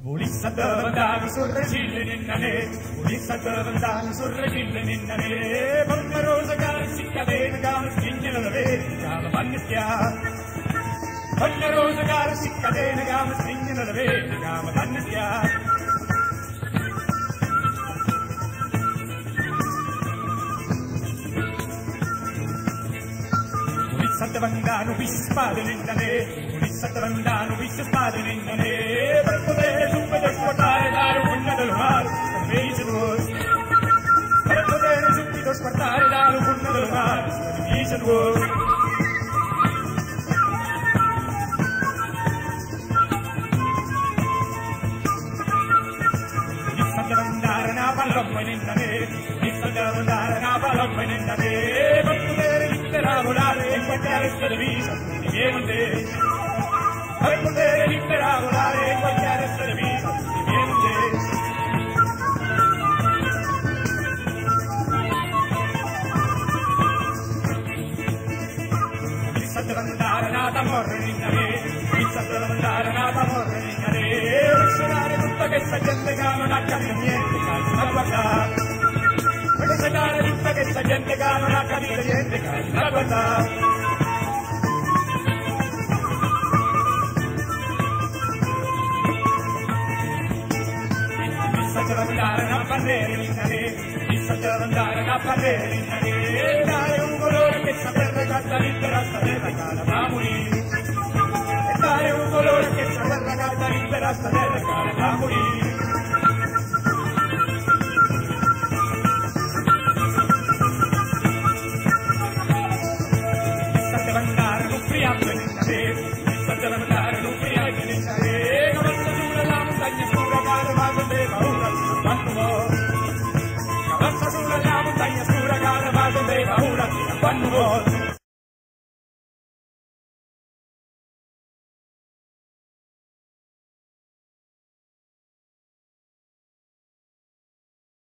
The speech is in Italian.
Volissa davantare sul regile ninnane, volissa davantare sul regile ninnane, porca rosa cara si cadena, cara schignela da vedi, cara vanne schià. Porca rosa cara si cadena, cara schignela da vedi, cara vanne schià. Volissa davantare, visce spade ninnane, volissa davantare, visce spade ninnane, per poter subito sguardare dare una del mare, invece tuoi. Per poter subito sguardare dare una del mare, invece tuoi. Volissa davantare una palomma ninnane, volissa davantare una palomma ninnane, per poter libera volare e guardare sta divisa, mi viene te. Per poter libera volare e guardare sta divisa, mi viene te. Volissa davantare nata morre ninnane, volissa davantare nata morre ninnane, lasciare tutta questa gente che non ha capito niente, che sta a guardare. Lasciare tutta questa gente che non ha capito niente, che sta a guardare. Volissa davantare una barriera ninnane, volissa davantare una barriera ninnane, dare un colore che sta terra carta libera, sta terra cara va morire. E dare un colore che sta terra carta libera, sta terra cara va morire. Volissa davantare un friato ninnane, volissa davantare un friato ninnane, cavallo sulla la montagna scura cara va con te paura. Cavallo sulla la montagna scura, cara, va con te paura, fino a quando vuoi.